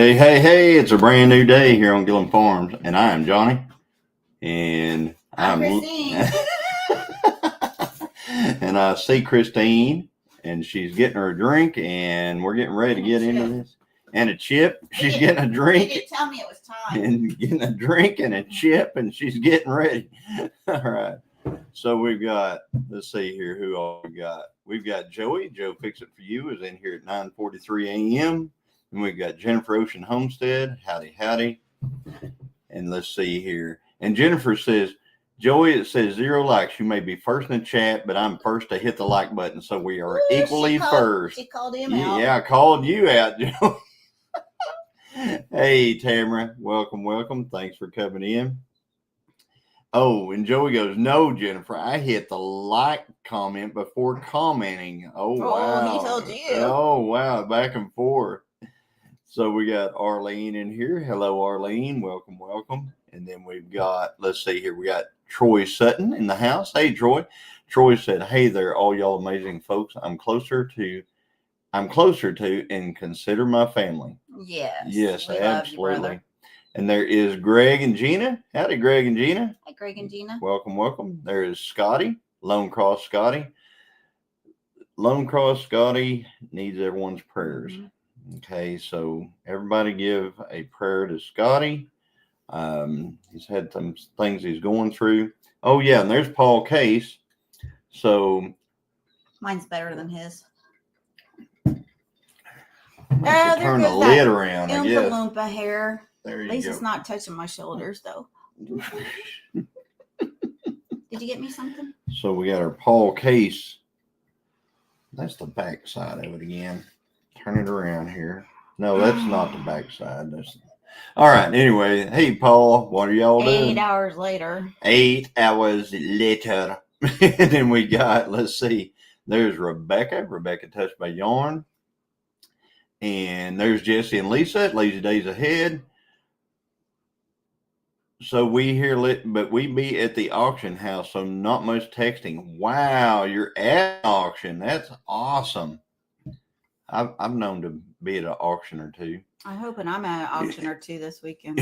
Hey, hey, hey, it's a brand new day here on Gilliam Farms, and I am Johnny, and I'm Christine. and I see Christine, and she's getting her a drink, and we're getting ready to get into this. And a chip, she's getting a drink. You didn't tell me it was time. And getting a drink and a chip, and she's getting ready. All right. So we've got, let's see here, who all we got. We've got Joey. Joe Fix It For You is in here at 9:43 a.m. And we've got Jennifer Ocean Homestead. Howdy, howdy. And let's see here. And Jennifer says, Joey, it says 0 likes. You may be first in the chat, but I'm first to hit the like button. So we are equally first. She called him out. Yeah, I called you out, Joey. Hey, Tamara. Welcome, welcome. Thanks for coming in. Oh, and Joey goes, no, Jennifer, I hit the like comment before commenting. Oh, wow. He told you. Oh, wow. Back and forth. So we got Arlene in here. Hello, Arlene. Welcome, welcome. And then we've got, let's see here, we got Troy Sutton in the house. Hey, Troy. Troy said, hey there, all y'all amazing folks. I'm closer to and consider my family. Yes. Yes, we absolutely. love you, and there is Greg and Gina. Howdy, Greg and Gina. Hey, Greg and Gina. Welcome, welcome. There is Scotty, Lone Cross Scotty. Lone Cross Scotty needs everyone's prayers. Mm-hmm. Okay, so everybody give a prayer to Scotty. He's had some things he's going through. Oh, yeah, and there's Paul Case. So mine's better than his. Turn the lid around, I guess. Oompa hair. There you At least go. it's not touching my shoulders, though. Did you get me something? So we got our Paul Case. That's the back side of it again. Turn it around here. No, that's not the back side. That's all right. Anyway, hey, Paul, what are y'all doing? 8 hours later. 8 hours later. And then we got, let's see, there's Rebecca. Rebecca Touched by Yarn. And there's Jesse and Lisa at Lazy Days Ahead. So we here, but we be at the auction house, so not much texting. Wow, you're at an auction. That's awesome. I've known to be at an auction or two. I'm hoping I'm at an auction or two this weekend.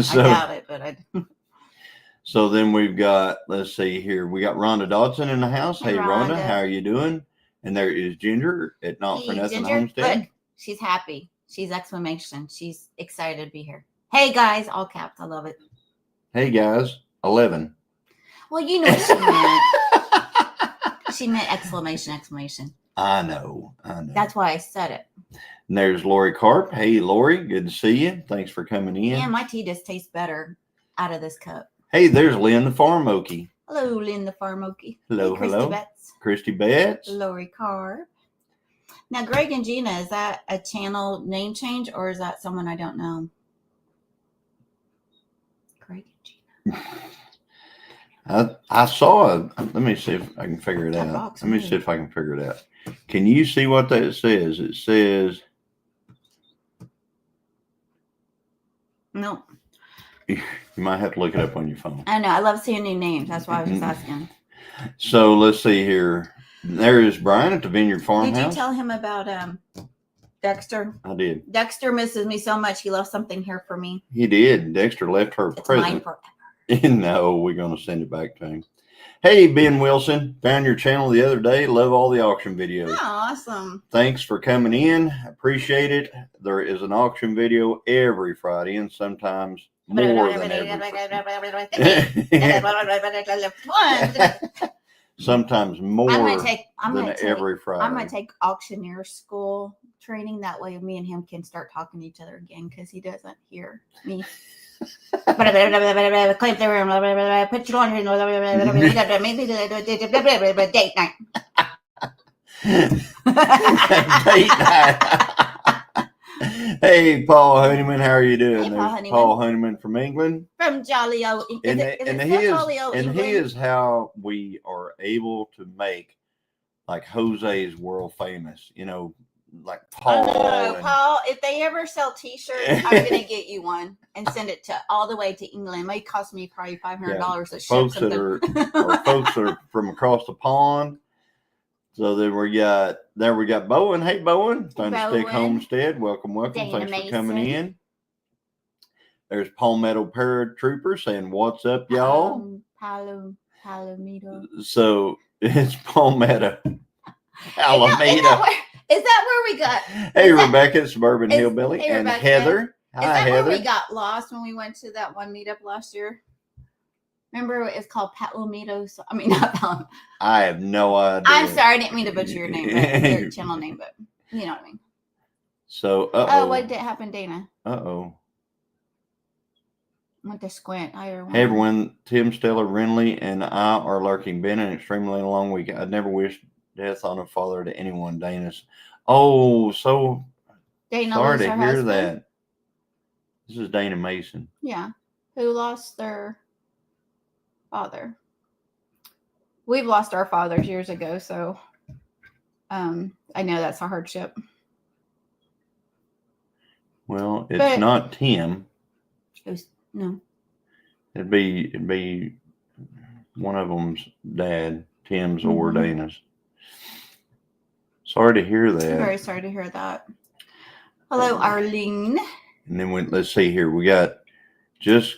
So, I doubt it, but I. So then we've got, let's see here, we got Rhonda Dodson in the house. Hey, Rhonda, how are you doing? And there is Ginger at Not For Nothing Homestead. Look, she's happy. She's exclamation. She's excited to be here. Hey guys, all caps. I love it. Hey guys, 11. Well, you know what she meant. She meant exclamation. I know. That's why I said it. And there's Lori Carp. Hey, Lori, good to see you. Thanks for coming in. Yeah, my tea just tastes better out of this cup. Hey, there's Lynn the Farm Okie. Hello, Lynn the Farm Okie. Hello, hey, hello. Betts. Christy Betts. Lori Carp. Now, Greg and Gina, is that a channel name change or is that someone I don't know? Greg and Gina. I saw it. Let me see if I can figure it out. Let me see if I can figure it out. Can you see what that says? It says. No. You might have to look it up on your phone. I know. I love seeing new names. That's why I was just asking. So let's see here. There is Brian at the Vineyard Farmhouse. Did you tell him about Dexter? I did. Dexter misses me so much. He left something here for me. He did. Dexter left her a present. Mine forever. No, we're going to send it back to him. Hey, Ben Wilson. Found your channel the other day. Love all the auction videos. Oh, awesome. Thanks for coming in. Appreciate it. There is an auction video every Friday and sometimes more than sometimes more than every Friday. I'm going to take auctioneer school training. That way me and him can start talking to each other again because he doesn't hear me. Claim the room, put you on date night. Date night. Hey, Paul Honeyman, how are you doing? Hey, Paul Honeyman from England. From Jolly O. And he is how we are able to make like Jose's world famous, you know, like Paul. Paul, if they ever sell t-shirts, I'm going to get you one and send it to all the way to England. It might cost me probably $500 to ship folks something. Folks that are from across the pond. So then we got Bowen. Hey, Bowen. Thunderstick Homestead. Welcome. Dana Thanks Mason. for coming in. There's Palmetto Paratrooper saying, "What's up, y'all?" Palomito. So it's Palmetto. Alameda. Is that where we got? Hey, Rebecca, Suburban Hillbilly, hey, and Rebecca. Heather. Is that where we got lost when we went to that one meetup last year? Remember, it's called Palomito. I mean, not Palomito. I have no idea. I'm sorry, I didn't mean to butcher your name, your channel name, but you know what I mean. So, oh, what did happen, Dana? Went to squint. Hey everyone, Tim, Stella, Renly, and I are lurking. Been an extremely long week. I'd never wished death on a father to anyone. Dana's. Oh, so Dana sorry to hear husband? that. This is Dana Mason. Yeah, who lost their father. We've lost our fathers years ago, so I know that's a hardship. Well, it's not Tim. No. It'd be one of them's dad, Tim's or Dana's. Sorry to hear that. I'm very sorry to hear that. Hello, Arlene. And then let's see here. We got just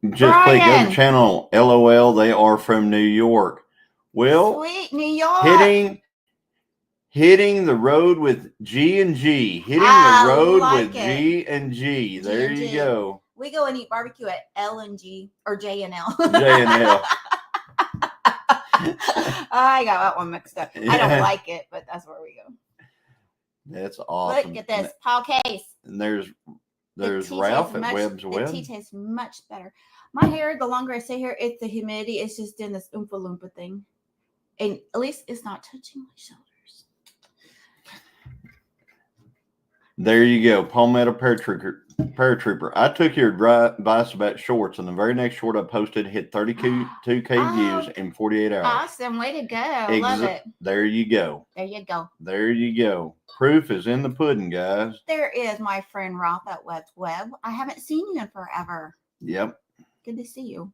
click go to channel. LOL. They are from New York. Well, sweet New York. Hitting the road with G and G. Hitting the road with G and G. There you go. We go and eat barbecue at L and G or J and L. J and L. I got that one mixed up. I don't like it, but that's where we go. That's awesome. Look at this Paul Case. And there's Ralph at Webb's Web. The tea tastes much better. My hair, the longer I stay here, it's the humidity. It's just doing this Oompa Loompa thing, and at least it's not touching my shoulders. There you go, Palmetto Paratrooper. I took your advice about shorts, and the very next short I posted hit 32K views in 48 hours. Awesome. Way to go. Love it. There you go. There you go. There you go. Proof is in the pudding, guys. There is my friend Ralph at Webb's Web. I haven't seen you in forever. Yep. Good to see you.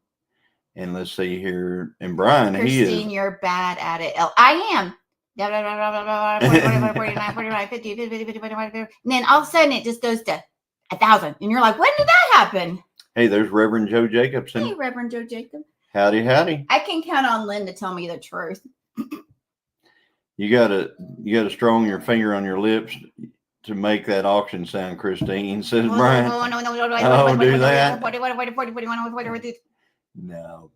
And let's see here. And Brian, Christine, you're bad at it. I am. 49, 49, 50, 50, 50, 50, 50. And then all of a sudden it just goes to 1,000. And you're like, when did that happen? Hey, there's Reverend Joe Jacobson. Hey, Reverend Joe Jacob. Howdy, howdy. I can count on Lynn to tell me the truth. You gotta strong your finger on your lips to make that auction sound, Christine, says Brian. No, do that. No.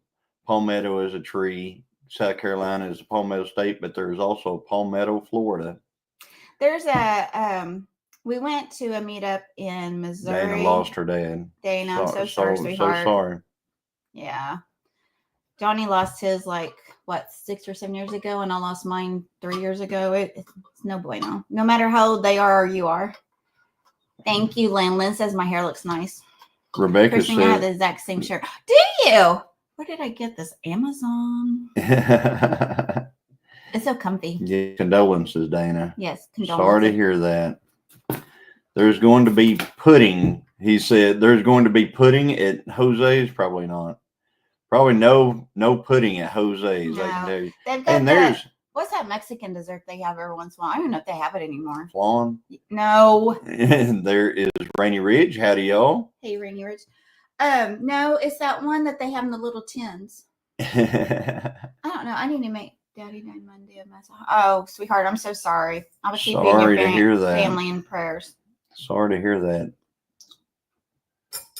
Palmetto is a tree. South Carolina is a palmetto state, but there's also Palmetto, Florida. There's we went to a meetup in Missouri. Dana lost her dad. Dana, I'm so sorry, sweetheart. So sorry. Yeah. Johnny lost his 6 or 7 years ago, and I lost mine 3 years ago. It's no bueno. No matter how old they are or you are. Thank you, Lynn. Lynn says my hair looks nice. Rebecca said, I have the exact same shirt. Do you? Where did I get this? Amazon. It's so comfy. Yeah, condolences, Dana. Yes, condolences. Sorry to hear that. There's going to be pudding. He said there's going to be pudding at Jose's. Probably not. Probably no pudding at Jose's. No. I can tell you. And there's what's that Mexican dessert they have every once in a while? I don't even know if they have it anymore. Flan. No. And there is Rainy Ridge. Howdy, y'all. Hey, Rainy Ridge. No, it's that one that they have in the little tins. I don't know. I need to make Daddy Day Monday a mess. Oh, sweetheart, I'm so sorry. I was keeping your family in prayers. Sorry to hear that.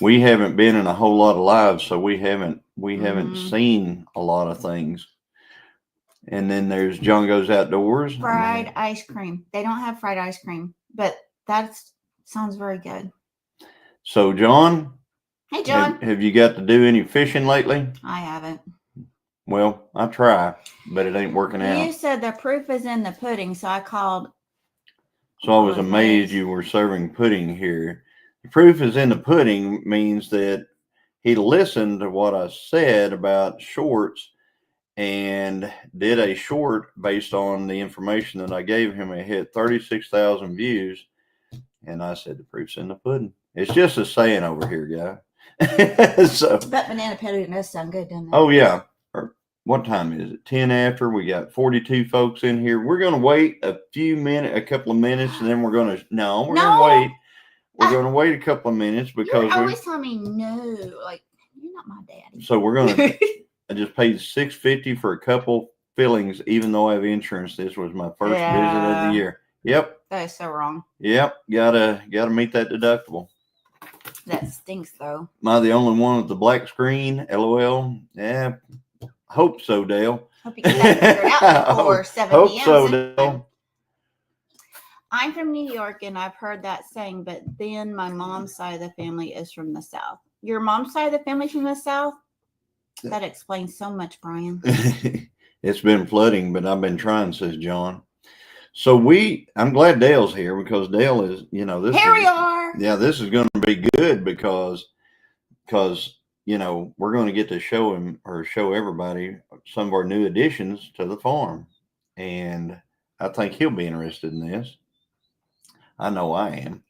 We haven't been in a whole lot of lives, so we haven't seen a lot of things. And then there's John Goes Outdoors. Fried ice cream. They don't have fried ice cream, but that sounds very good. So, John. Hey, John. Have you got to do any fishing lately? I haven't. Well, I try, but it ain't working out. You said the proof is in the pudding, so I called. So I was amazed you were serving pudding here. The proof is in the pudding means that he listened to what I said about shorts and did a short based on the information that I gave him. It hit 36,000 views. And I said, the proof's in the pudding. It's just a saying over here, guy. But banana pudding does sound good, doesn't it? Oh, yeah. What time is it? 10 after. We got 42 folks in here. We're going to wait a couple of minutes, and then we're going to wait. we're going to wait a couple of minutes because you always tell me no. Like, you're not my daddy. So we're going to. I just paid $6.50 for a couple fillings, even though I have insurance. This was my first visit of the year. Yep. That is so wrong. Yep. Gotta meet that deductible. That stinks, though. Am I the only one with the black screen? LOL. Yeah. Hope so, Dale. Hope you get that figured out before 7 Hope p.m. so, Dale. I'm from New York, and I've heard that saying, but then my mom's side of the family is from the South. Your mom's side of the family from the South? That explains so much, Brian. It's been flooding, but I've been trying, says John. So I'm glad Dale's here because Dale is, this. Here we are. Yeah, this is going to be good because we're going to get to show him or show everybody some of our new additions to the farm. And I think he'll be interested in this. I know I am.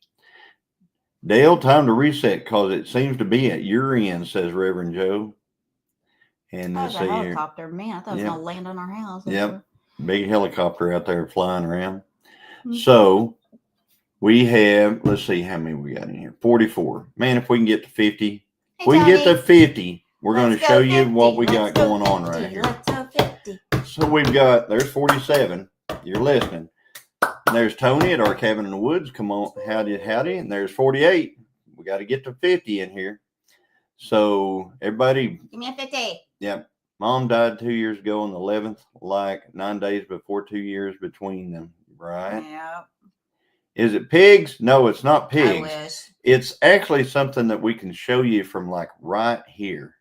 Dale, time to reset because it seems to be at your end, says Reverend Joe. And that was a helicopter. Man, I thought it was going to land on our house. Yep. Big helicopter out there flying around. Mm-hmm. So we have, let's see how many we got in here. 44. Man, if we can get to 50, if we can get to 50, we're going to show you what we got going on right here. Let's go 50. So there's 47. You're listening. And there's Tony at our cabin in the woods. Come on, howdy. And there's 48. We got to get to 50 in here. So everybody. Give me a 50. Yep. Mom died 2 years ago on the 11th, like 9 days before 2 years between them, right? Yeah. Is it pigs? No, it's not pigs. I wish. It's actually something that we can show you from like right here.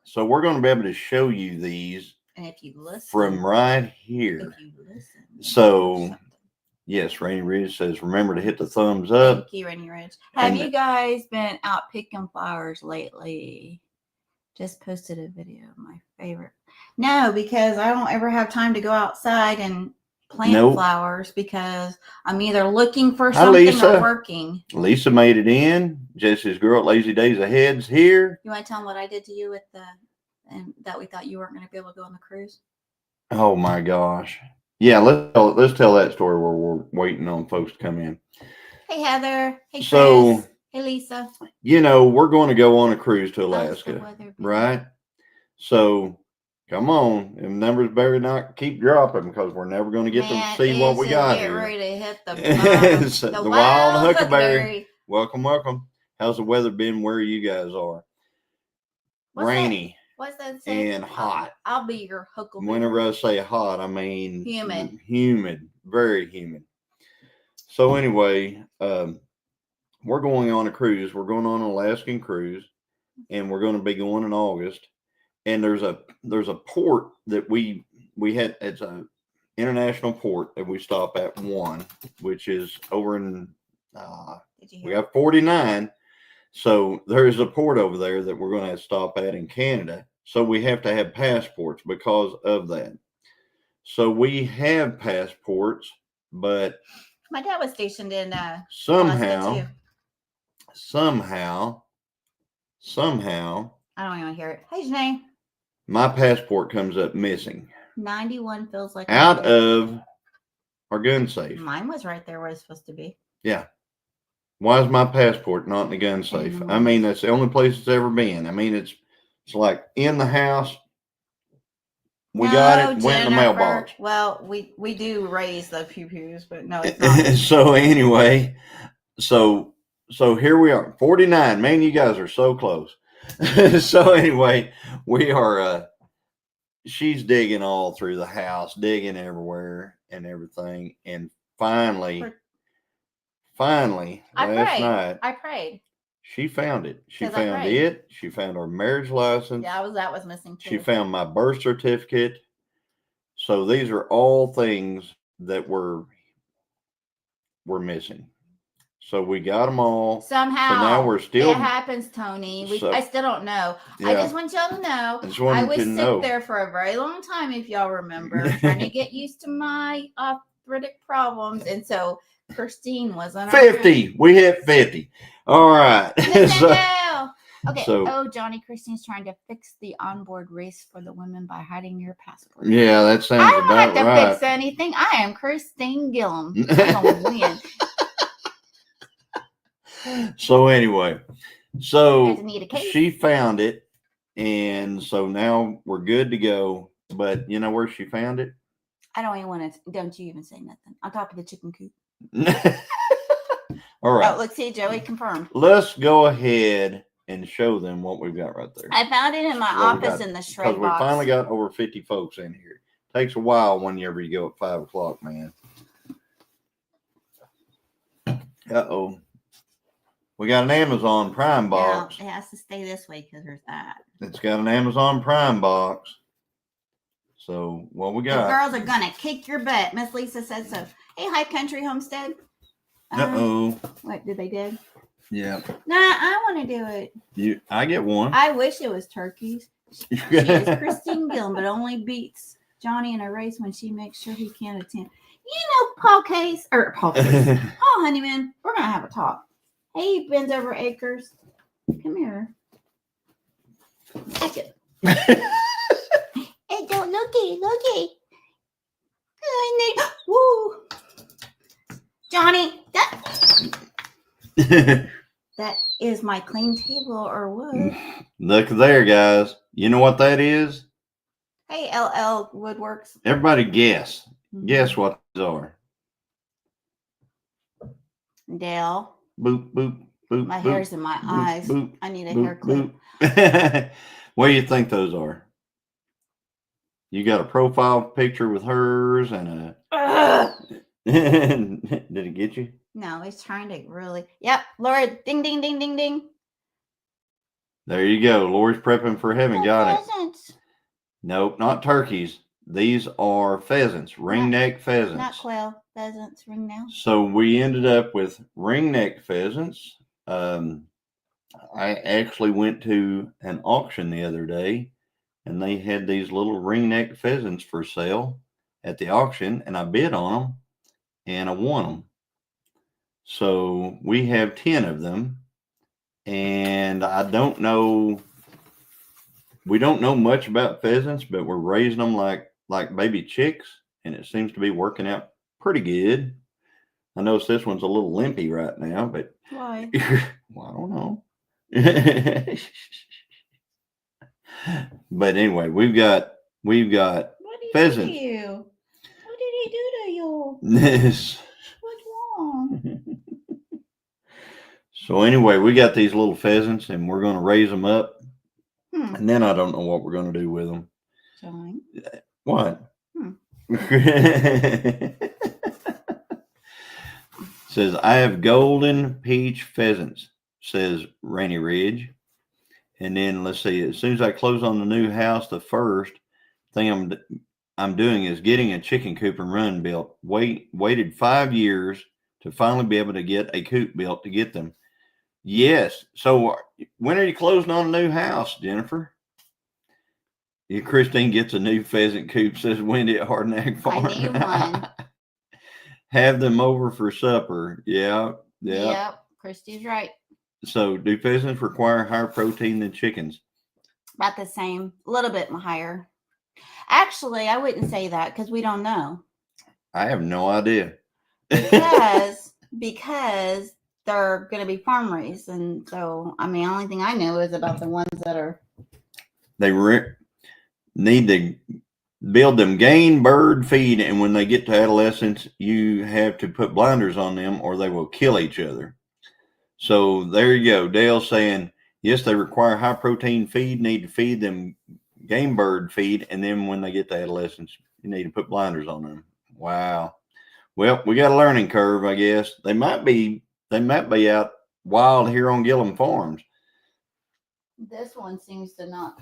So we're going to be able to show you these and if you listen, from right here. If you listen. So, yes, Rainy Ridge says, remember to hit the thumbs up. Thank you, Rainy Ridge. Have you guys been out picking flowers lately? Just posted a video of my favorite. No, because I don't ever have time to go outside and plant flowers because I'm either looking for something or working. Lisa made it in. Jesse's girl at Lazy Days Ahead's here. You want to tell them what I did to you with and that we thought you weren't going to be able to go on the cruise? Oh my gosh. Yeah, let's tell that story where we're waiting on folks to come in. Hey Heather. Hey Chris. So, hey Lisa. We're going to go on a cruise to Alaska, right? So come on, and numbers better not keep dropping because we're never going to get to see what we got here. Ready to hit the wild huckleberry. Welcome. How's the weather been where you guys are? Rainy. What's that saying? And hot. I'll be your huckleberry. Whenever I say hot, I mean humid, very humid. So anyway, we're going on a cruise. We're going on an Alaskan cruise, and we're going to be going in August. And there's a port that we had. It's a international port that we stop at one, which is over in. We have 49. So there's a port over there that we're going to have to stop at in Canada. So we have to have passports because of that. So we have passports, but my dad was stationed in somehow. I don't even hear it. Hey, Janae. My passport comes up missing. 91 feels like out of our gun safe. Mine was right there where it's supposed to be. Yeah. Why is my passport not in the gun safe? I mean, that's the only place it's ever been. I mean, it's like in the house. We got it. Went in the mailbox. Well, we do raise the pew-pews, but no, it's not. So anyway, so here we are. 49. Man, you guys are so close. So anyway, we are. She's digging all through the house, digging everywhere and everything, and finally, last night, I prayed. She found it. She found it. She found our marriage license. Yeah, that was missing too. She found my birth certificate. So these are all things that were missing. So we got them all. Somehow. So now we're still. It happens, Tony. I still don't know. Yeah. I just want y'all to know. I was sick there for a very long time, if y'all remember, trying to get used to my arthritic problems. And so Christine wasn't 50. Around. We hit 50. All right. Okay. Johnny, Christine's trying to fix the onboard race for the women by hiding your passport. Yeah, that sounds about right. I don't have to fix anything. I am Christine Gilliam. I'm gonna win. So anyway, so Need a case. she found it, and so now we're good to go. But you know where she found it? I don't even want to. Don't you even say nothing. On top of the chicken coop. All right. Oh, look, see, Joey confirmed. Let's go ahead and show them what we've got right there. I found it in my office in the shred box. We box. finally got over 50 folks in here. Takes a while whenever you go at 5 o'clock, man. Uh-oh. We got an Amazon Prime box. Now, it has to stay this way because there's that. It's got an Amazon Prime box. So, what we got? The girls are going to kick your butt. Miss Lisa said so. Hey, High Country Homestead. Uh-oh. What, did they do? Yeah. Nah, I want to do it. I get one. I wish it was turkeys. She is Christine Gilliam, but only beats Johnny in a race when she makes sure he can't attend. You know, Paul Case. Paul Honeyman, we're going to have a talk. Hey, Bends Over Acres. Come here. Take it. Hey, don't looky. Woo. Johnny, that is my clean table or wood. Look there, guys. You know what that is? Hey, LL Woodworks. Everybody guess. Guess what these are. Dale. Boop, boop, boop. My boop, hair's in my boop, eyes. Boop, I need a boop, hair clip. What do you think those are? You got a profile picture with hers and a... Did it get you? No, he's trying to really... Yep, Lord. Ding, ding, ding, ding, ding. There you go. Lori's prepping for heaven. Got pheasants. it. Nope, not turkeys. These are pheasants, ringneck pheasants. Not quail, pheasants, ringneck. So we ended up with ringneck pheasants. I actually went to an auction the other day, and they had these little ringneck pheasants for sale at the auction, and I bid on them, and I won them. So we have 10 of them, and I don't know. We don't know much about pheasants, but we're raising them like baby chicks, and it seems to be working out pretty good. I notice this one's a little limpy right now, but why? Well, I don't know. But anyway, we've got pheasants. What did he do to you? This. What's wrong? So anyway, we got these little pheasants, and we're going to raise them up. And then I don't know what we're going to do with them. Johnny. What? Says, I have golden peach pheasants, says Rainy Ridge. And then let's see, as soon as I close on the new house, the first thing I'm doing is getting a chicken coop and run built. Waited 5 years to finally be able to get a coop built to get them. Yes. So when are you closing on a new house, Jennifer? Christine gets a new pheasant coop, says Wendy at Hardneck Farm. I need one. Have them over for supper. Yeah. Yep. Christy's right. So do pheasants require higher protein than chickens? About the same. A little bit higher. Actually, I wouldn't say that because we don't know. I have no idea. Because they're going to be farm raised. And so, I mean, the only thing I know is about the ones that are. They need to build them gain bird feed. And when they get to adolescence, you have to put blinders on them or they will kill each other. So there you go. Dale's saying, yes, they require high protein feed, need to feed them game bird feed. And then when they get to adolescence, you need to put blinders on them. Wow. Well, we got a learning curve, I guess. They might be out wild here on Gilliam Farms. This one seems to not.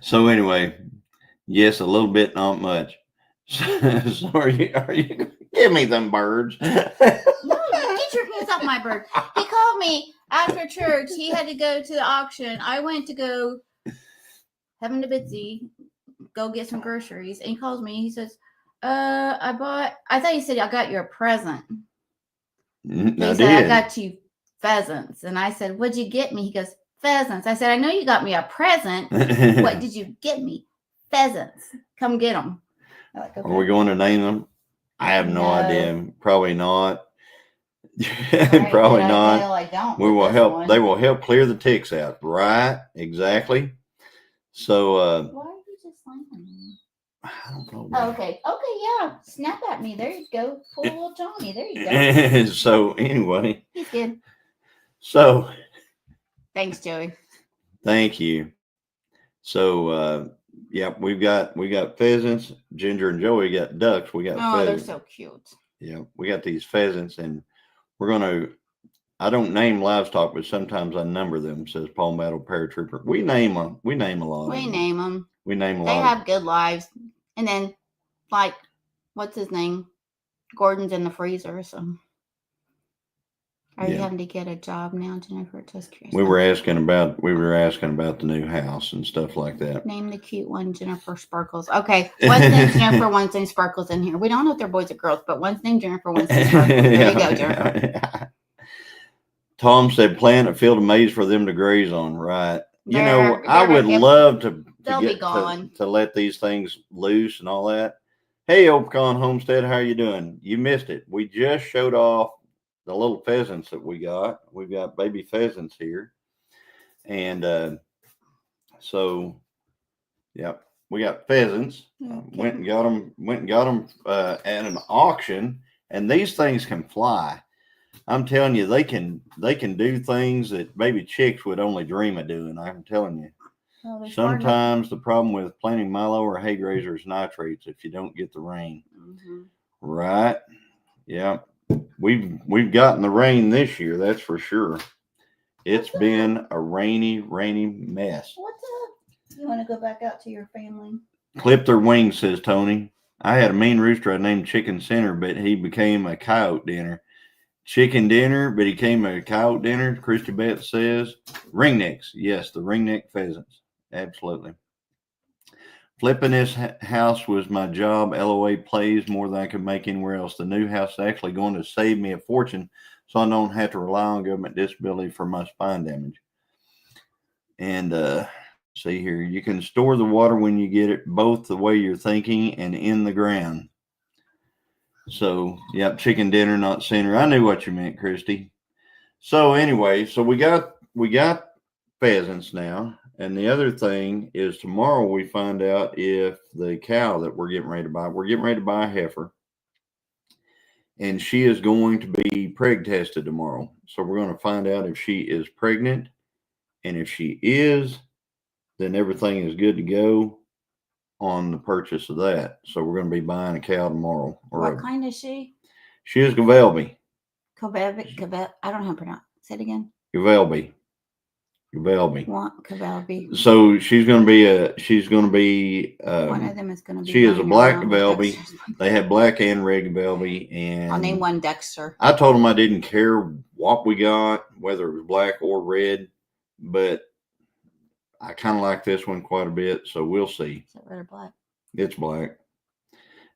So anyway, yes, a little bit, not much. So are you give me them birds? No, get your hands off my bird. He called me after church. He had to go to the auction. I went to go having to Bitsy, go get some groceries, and he calls me. He says, I thought he said I got you a present. I got you pheasants. And I said, what'd you get me? He goes, pheasants. I said, I know you got me a present. What did you get me? Pheasants. Come get them. Like, Are we going to name them? I have no idea. Probably not. Right, Probably good not. idea, I don't We with will this help. one. They will help clear the ticks out. Right? Exactly. So, Why are you just slamming me? I don't know. Oh, okay. Okay, yeah. Snap at me. There you go. Poor little Johnny. There you go. So anyway, He's good. so Thanks, Joey. thank you. So, yeah, we got pheasants. Ginger and Joey got ducks. We got Oh, they're pheasants. so cute. Yeah, we got these pheasants, and we're gonna. I don't name livestock, but sometimes I number them. Says Paul Meadow Paratrooper. We name them. We name a lot. We of them. name them. We name a They lot. have good lives. And then, like, what's his name? Gordon's in the freezer. So, are you having to get a job now, Jennifer? Just curious. We were asking about the new house and stuff like that. Name the cute one, Jennifer Sparkles. Okay, one's named Jennifer, one's named Sparkles in here. We don't know if they're boys or girls, but one's named Jennifer, one's named Sparkles. There you go, Jennifer. Tom said plant a field of maize for them to graze on. Right. I would love to be gone. to let these things loose and all that. Hey, Opcon Homestead, how you doing? You missed it. We just showed off the little pheasants that we got. We've got baby pheasants here. And so, yeah, we got pheasants. Went and got them at an auction, and these things can fly. I'm telling you, they can do things that baby chicks would only dream of doing. I'm telling you. Well, sometimes the problem with planting milo or hay grazer is nitrates if you don't get the rain. Mm-hmm. Right? Yeah. We've gotten the rain this year, that's for sure. It's been a rainy mess. What's up? You want to go back out to your family? Clip their wings, says Tony. I had a mean rooster I named Chicken Center, but he became a coyote dinner. Chicken dinner, but he came a coyote dinner. Christy Beth says ringnecks. Yes, the ringneck pheasants. Absolutely. Flipping this house was my job. LOA plays more than I could make anywhere else. The new house is actually going to save me a fortune, so I don't have to rely on government disability for my spine damage. And see here, you can store the water when you get it, both the way you're thinking and in the ground. So, yep, chicken dinner, not center. I knew what you meant, Christy. So anyway, so we got pheasants now. And the other thing is tomorrow we find out if the cow that we're getting ready to buy a heifer. And she is going to be preg tested tomorrow. So we're going to find out if she is pregnant. And if she is, then everything is good to go on the purchase of that. So we're going to be buying a cow tomorrow. What kind is she? She is Gavelby. I don't know how to pronounce. Say it again. Gavelby. Want Gavelby. So she's going to be one of them is going to be. She is a black Gavelby. They have black and red Gavelby, and I'll name one Dexter. I told them I didn't care what we got, whether it was black or red, but I kind of like this one quite a bit, so we'll see. Is it red or black? It's black.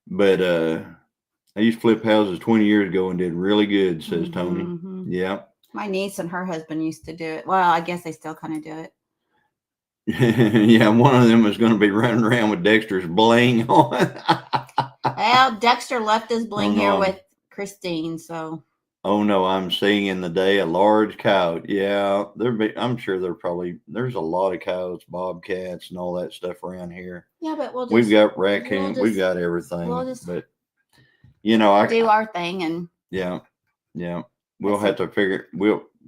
But I used to flip houses 20 years ago and did really good, says Tony. Mm-hmm. Yeah. My niece and her husband used to do it. Well, I guess they still kind of do it. Yeah, one of them is going to be running around with Dexter's bling on. Well, Dexter left his bling here with Christine, so. Oh no, I'm seeing in the day a large coyote. Yeah, I'm sure there's a lot of coyotes, bobcats, and all that stuff around here. Yeah, but we've got raccoons, we've got everything. But I do our thing and. Yeah. We'll have to figure.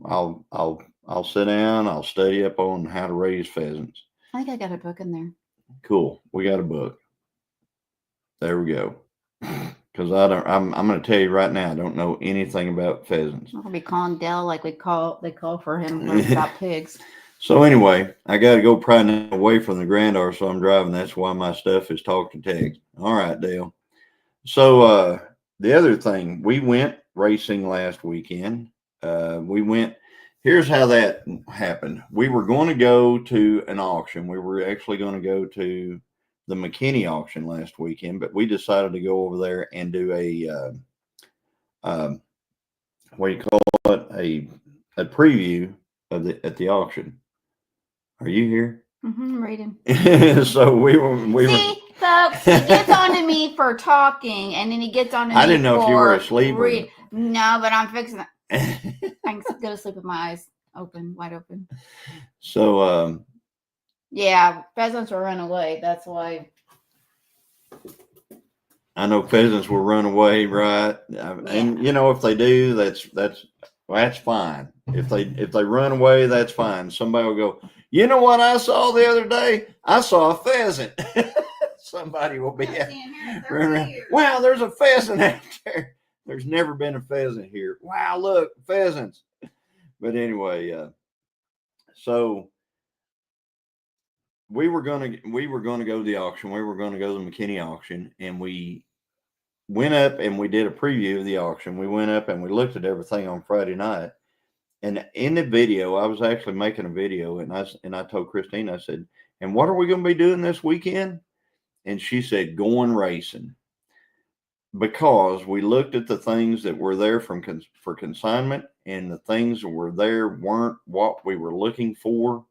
I'll sit down. I'll study up on how to raise pheasants. I think I got a book in there. Cool. We got a book. There we go. Because I'm going to tell you right now, I don't know anything about pheasants. I'll be calling Dell like they call for him about pigs. So anyway, I got to go probably away from the granddaughter, so I'm driving. That's why my stuff is talk to text. All right, Dale. So the other thing, we went racing last weekend. Here's how that happened. We were going to go to an auction. We were actually going to go to the McKinney auction last weekend, but we decided to go over there and do what do you call it? A preview at the auction. Are you here? Mm-hmm, reading. So we were. See, Folks, he gets on to me for talking, and then he gets on to me I didn't know if you were asleep. No, but I'm fixing it. I can go to sleep with my eyes open, wide open. So, yeah, pheasants will run away. That's why. I know pheasants will run away, right? And you know, if they do, that's fine. If they run away, that's fine. Somebody will go, you know what I saw the other day? I saw a pheasant. Somebody will be wow, there's a pheasant out there. There's never been a pheasant here. Wow, look, pheasants. But anyway, so we were gonna go to the auction. We were gonna go to the McKinney auction, and we went up and we did a preview of the auction. We went up and we looked at everything on Friday night. And in the video, I was actually making a video, and I told Christine, I said, and what are we going to be doing this weekend? And she said, going racing. Because we looked at the things that were there for consignment, and the things that were there weren't what we were looking for.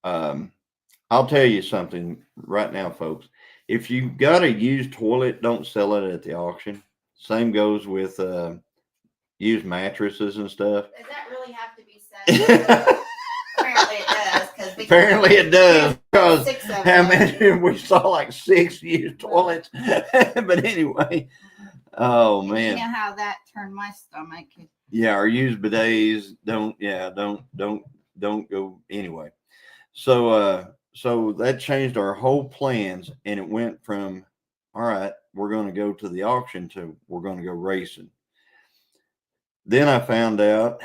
I'll tell you something right now, folks. If you got a used toilet, don't sell it at the auction. Same goes with used mattresses and stuff. Does that really have to be said? Apparently it does. Apparently it does, because how many we saw, like 6 used toilets. But anyway, oh man, you know how that turned my stomach. Yeah, our used bidets don't go anyway. So that changed our whole plans, and it went from, all right, we're going to go to the auction to we're going to go racing. Then I found out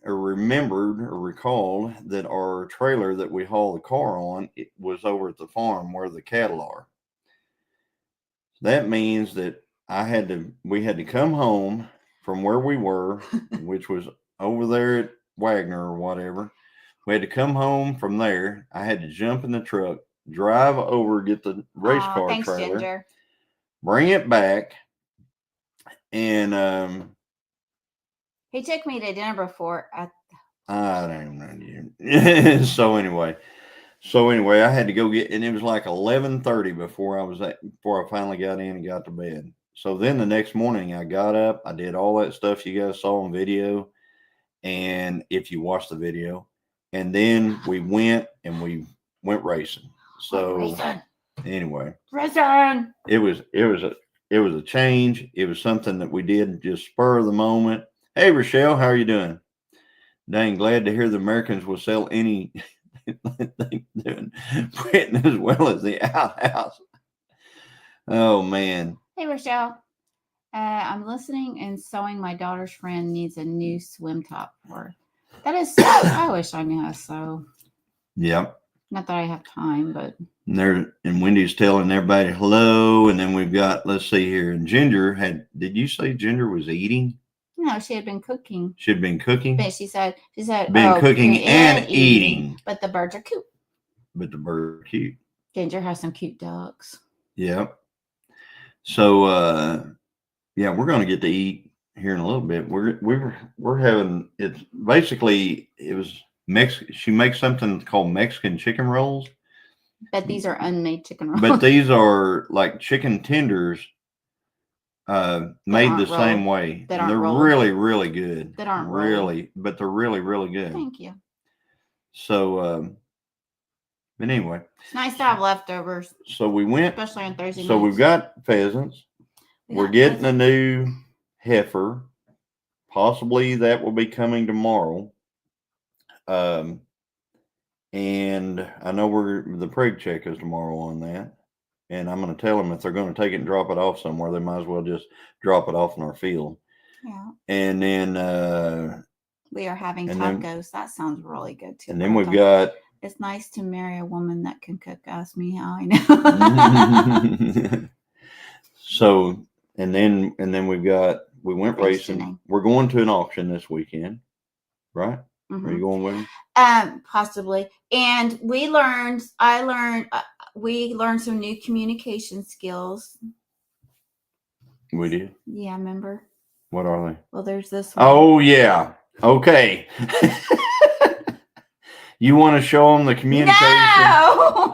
or remembered or recalled that our trailer that we haul the car on, it was over at the farm where the cattle are. That means that we had to come home from where we were, which was over there at Wagner or whatever. We had to come home from there. I had to jump in the truck, drive over, get the race car trailer, Ginger. Bring it back, and he took me to dinner before. I don't know. So anyway, I had to go get, and it was like 11:30 before I finally got in and got to bed. So then the next morning I got up, I did all that stuff you guys saw on video, and if you watched the video, and then we went racing. So anyway, racing. It was a change. It was something that we did just spur of the moment. Hey Rochelle, how are you doing? Dang, glad to hear the Americans will sell any doing Britain as well as the outhouse. Oh man. Hey Rochelle. I'm listening and sewing. My daughter's friend needs a new swim top for her. That is so, I wish I knew how to sew. Yep. Not that I have time, but and Wendy's telling everybody hello, and then we've got, let's see here, and Ginger did you say Ginger was eating? No, she had been cooking. She had been cooking? But she said been cooking and eating. But the birds are cute. Ginger has some cute ducks. Yep. So yeah, we're going to get to eat here in a little bit. We're having, it's basically, it was she makes something called Mexican chicken rolls. But these are unmade chicken rolls. But these are like chicken tenders made the same way. They're really, really good. That aren't really, but they're really, really good. Thank you. So but anyway, it's nice to have leftovers. So we went, especially on Thursday nights. So we've got pheasants. We're getting a new heifer. Possibly that will be coming tomorrow. And I know the prig check is tomorrow on that. And I'm going to tell them if they're going to take it and drop it off somewhere, they might as well just drop it off in our field. Yeah. And then we are having tacos. That sounds really good too. And then we've got, it's nice to marry a woman that can cook. Ask me how I know. So, and then we went racing. We're going to an auction this weekend, right? Mm-hmm. Are you going with me? Possibly. And we learned some new communication skills. We did? Yeah, remember? What are they? Well, there's this one. Oh, yeah. Okay. You want to show them the communication? No.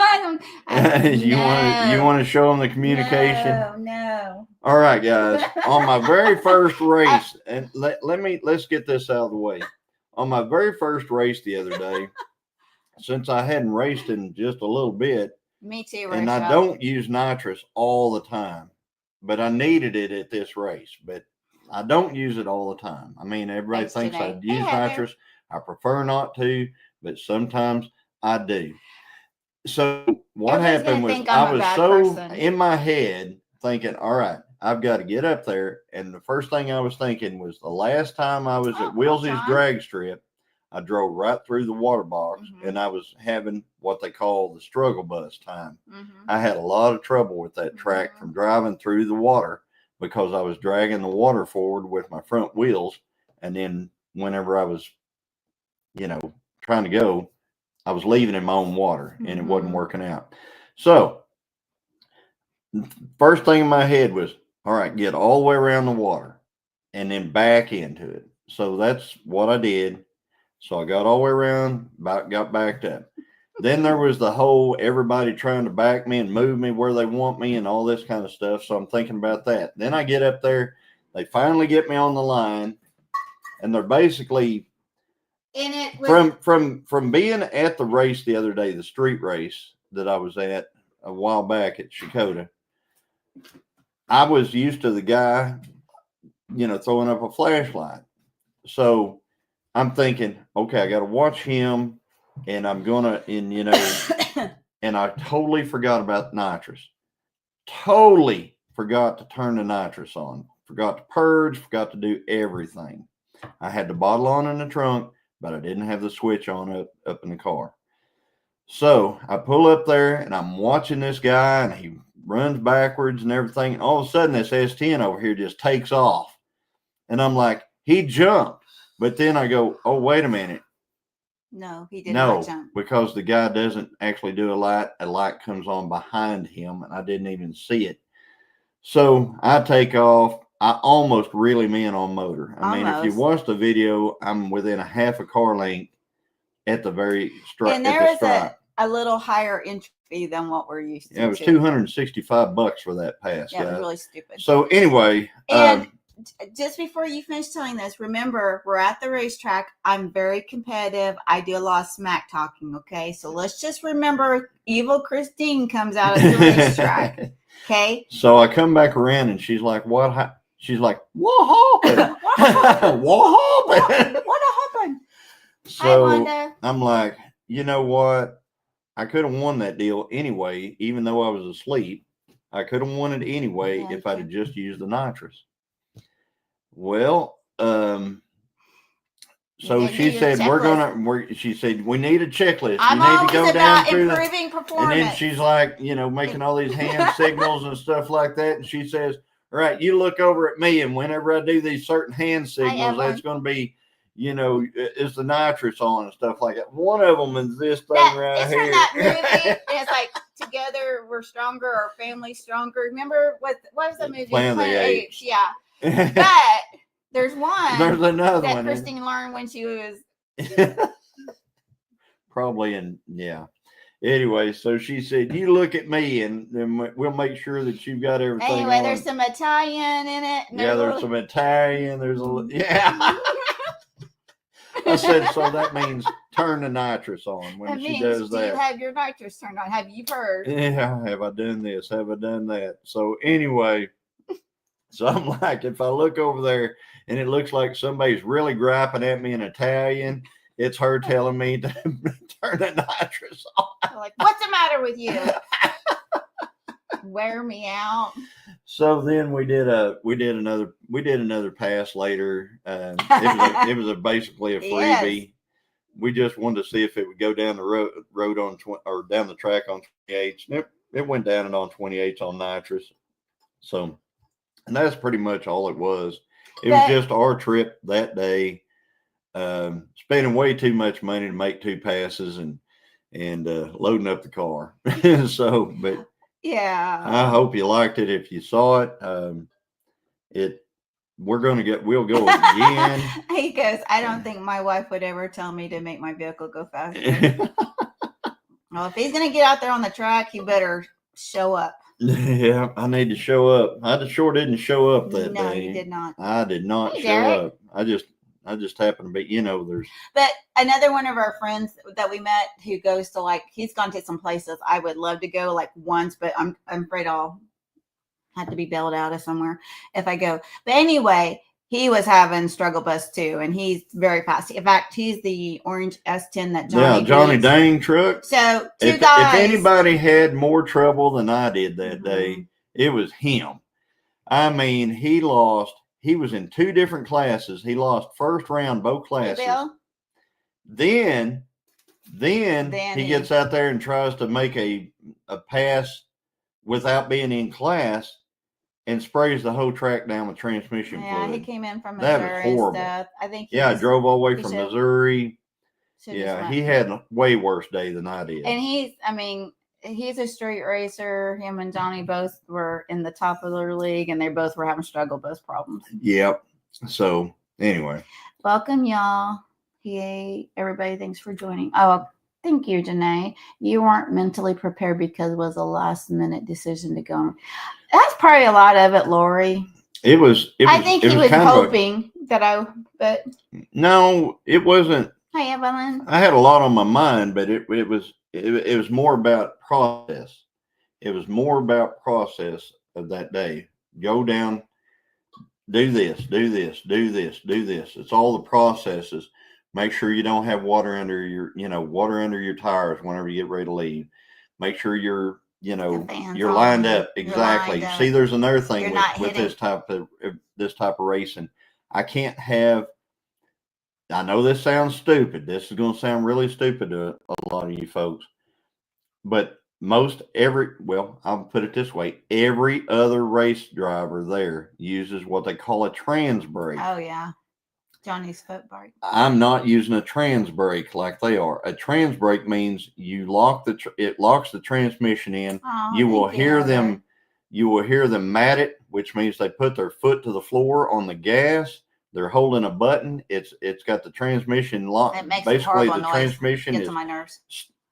You want to show them the communication? No. All right, guys. On my very first race, and let's get this out of the way. On my very first race the other day, since I hadn't raced in just a little bit, me too. And I don't use nitrous all the time, but I needed it at this race. But I don't use it all the time. I mean, everybody thinks I use nitrous. I prefer not to, but sometimes I do. So what happened was I was so in my head thinking, all right, I've got to get up there. And the first thing I was thinking was the last time I was at Willsie's drag strip, I drove right through the water box and I was having what they call the struggle bus time. I had a lot of trouble with that track from driving through the water because I was dragging the water forward with my front wheels. And then whenever I was, trying to go, I was leaving in my own water and it wasn't working out. So first thing in my head was, all right, get all the way around the water and then back into it. So that's what I did. So I got all the way around, got backed up. Then there was the whole everybody trying to back me and move me where they want me and all this kind of stuff. So I'm thinking about that. Then I get up there, they finally get me on the line, and they're basically from being at the race the other day, the street race that I was at a while back at Shakota. I was used to the guy, throwing up a flashlight. So I'm thinking, okay, I got to watch him, and I'm gonna, and I totally forgot about nitrous. Totally forgot to turn the nitrous on. Forgot to purge. Forgot to do everything. I had the bottle on in the trunk, but I didn't have the switch on up in the car. So I pull up there, and I'm watching this guy, and he runs backwards and everything. And all of a sudden, this S10 over here just takes off, and I'm like, he jumped. But then I go, oh, wait a minute. No, he did not jump. Because the guy doesn't actually do a light. A light comes on behind him, and I didn't even see it. So I take off. I almost reel him in on motor. I mean, if you watch the video, I'm within a half a car length at the very stripe. And there is a little higher entry fee than what we're used to. Yeah, it was $265 for that pass. Yeah, it was really stupid. So anyway, and just before you finish telling this, remember, we're at the racetrack. I'm very competitive. I do a lot of smack talking, okay? So let's just remember, evil Christine comes out of the racetrack, okay? So I come back around, and she's like, what? She's like, what happened? What happened? What happened? So I'm like, you know what? I could have won that deal anyway, even though I was asleep. I could have won it anyway if I'd have just used the nitrous. Well, so she said, she said, we need a checklist. I'm you need to go down through improving performance. And then she's like, making all these hand signals and stuff like that. And she says, all right, you look over at me. And whenever I do these certain hand signals, that's going to be, is the nitrous on and stuff like that. One of them is this thing right here. It's from that movie. And it's like, together we're stronger, our family's stronger. Remember what was the movie? Planet of the Apes. Yeah. But there's one. There's another that one. Christine learned when she was probably Anyway, so she said, "You look at me, and then we'll make sure that you've got everything." Anyway, on. There's some Italian in it. There's some Italian. There's I said, so that means turn the nitrous on when she does that. Do you have your nitrous turned on? Have you heard? Yeah, have I done this? Have I done that? So anyway. So I'm like, if I look over there and it looks like somebody's really griping at me in Italian, it's her telling me to turn the nitrous on. Like, what's the matter with you? Wear me out. So then we did another pass later. It was basically a freebie. Yes. We just wanted to see if it would go down the road on or down the track on 28s. It went down and on 28s on nitrous. So. And that's pretty much all it was. It was just our trip that day, spending way too much money to make two passes and loading up the car. So, but yeah, I hope you liked it. If you saw it, we'll go again. He goes, I don't think my wife would ever tell me to make my vehicle go faster. Well, if he's going to get out there on the track, he better show up. Yeah, I need to show up. I sure didn't show up that day. No, you did not. I did not show Derek. up. I just happened to be, there's. But another one of our friends that we met who goes to he's gone to some places I would love to go once, but I'm afraid I'll have to be bailed out of somewhere if I go. But anyway, he was having struggle bus too, and he's very fast. In fact, he's the orange S10 that Johnny beats. Dang truck. So if anybody had more trouble than I did that day, it was him. I mean, he was in 2 different classes. He lost first round both classes. Then he gets out there and tries to make a pass without being in class and sprays the whole track down with transmission fluid. Yeah, he came in from Missouri. That was horrible. And stuff. I think. I drove all the way from Missouri. Yeah, he had a way worse day than I did. And he's a street racer. Him and Johnny both were in the top of their league, and they both were having struggle bus problems. Yep. So anyway, welcome y'all. Hey, everybody, thanks for joining. Oh, thank you, Janae. You weren't mentally prepared because it was a last minute decision to go. That's probably a lot of it, Lori. It was. I think he was hoping but no, it wasn't. Hi, Evelyn. I had a lot on my mind, but it was more about process. It was more about process of that day. Go down, do this, do this, do this, do this. It's all the processes. Make sure you don't have water under your tires whenever you get ready to leave. Make sure you're lined up. Exactly. Lined up. See, there's another thing with this type of racing. I can't have. I know this sounds stupid. This is going to sound really stupid to a lot of you folks, but I'll put it this way. Every other race driver there uses what they call a trans brake. Oh yeah. Johnny's foot brake. I'm not using a trans brake like they are. A trans brake means you it locks the transmission in. Oh, you will hear them mat it, which means they put their foot to the floor on the gas. They're holding a button. It's got the transmission locked. It makes basically the transmission gets on my nerves.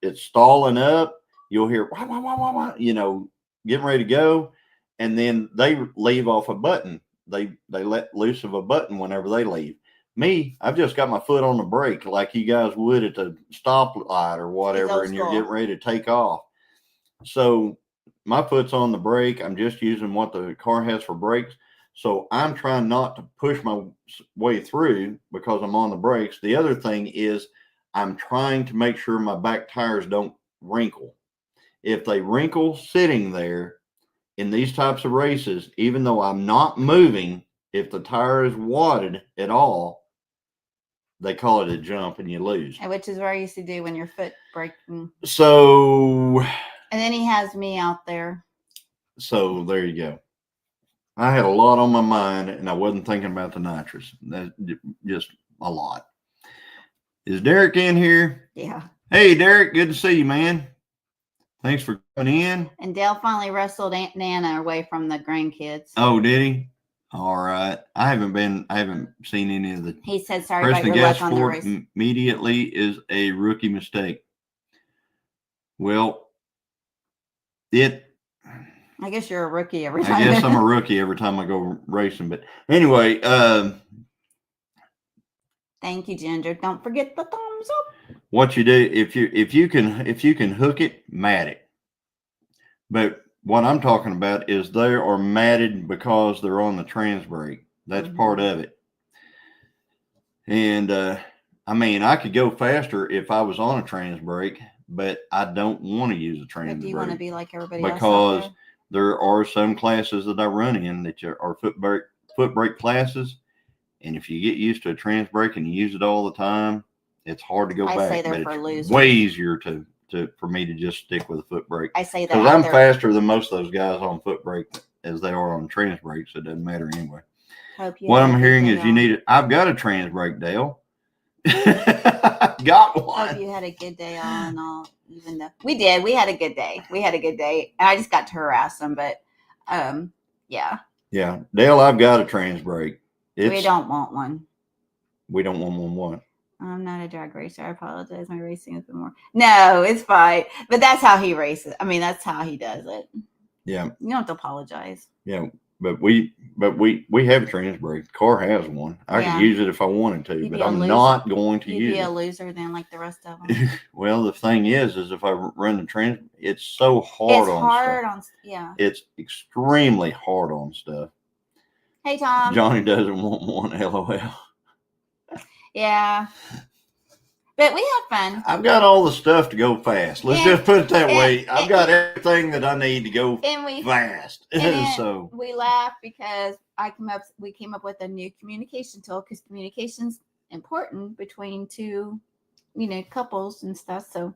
It's stalling up. You'll hear wah, wah, wah, wah, wah, getting ready to go, and then they leave off a button. They let loose of a button whenever they leave. Me, I've just got my foot on the brake like you guys would at the stoplight or whatever, and you're getting ready to take off. So my foot's on the brake. I'm just using what the car has for brakes. So I'm trying not to push my way through because I'm on the brakes. The other thing is I'm trying to make sure my back tires don't wrinkle. If they wrinkle sitting there in these types of races, even though I'm not moving, if the tire is wadded at all, they call it a jump and you lose. Which is what I used to do when your foot breaking. So. And then he has me out there. So there you go. I had a lot on my mind and I wasn't thinking about the nitrous. That's just a lot. Is Derek in here? Yeah. Hey, Derek. Good to see you, man. Thanks for coming in. And Dale finally wrestled Aunt Nana away from the grandkids. Oh, did he? All right. I haven't seen any of the. He said, sorry about your luck on the race. Immediately is a rookie mistake. Well, I guess you're a rookie every time. I guess I'm a rookie every time I go racing. But anyway, thank you, Ginger. Don't forget the thumbs up. What you do if you can hook it, mat it. But what I'm talking about is they are matted because they're on the trans brake. That's part of it. And I could go faster if I was on a trans brake, but I don't want to use a trans brake. Do you want to be like everybody else? Because there are some classes that I run in that are foot brake classes, and if you get used to a trans brake and you use it all the time, it's hard to go back. I say they're for losers. It's way easier for me to just stick with a foot brake. I say that because I'm faster than most of those guys on foot brake as they are on trans brakes. So it doesn't matter anyway. What I'm hearing is you need it. I've got a trans brake, Dale. Got one. Hope you had a good day all in all. Even though we did, we had a good day. And I just got to harass them, but yeah. Yeah, Dale, I've got a trans brake. We don't want one. We don't want one. I'm not a drag racer. I apologize. My racing is more. No, it's fine. But that's how he races. I mean, that's how he does it. Yeah. You don't have to apologize. Yeah. But we have a trans brake. The car has one. I could use it if I wanted to, but I'm not going to use it. You'd be a loser then, like the rest of them. Well, the thing is if I run the trans, it's so hard on stuff. Yeah. It's extremely hard on stuff. Hey, Tom. Johnny doesn't want one, LOL. Yeah. But we had fun. I've got all the stuff to go fast. Let's just put it that way. I've got everything that I need to go fast. So we laughed because we came up with a new communication tool because communication's important between two, couples and stuff. So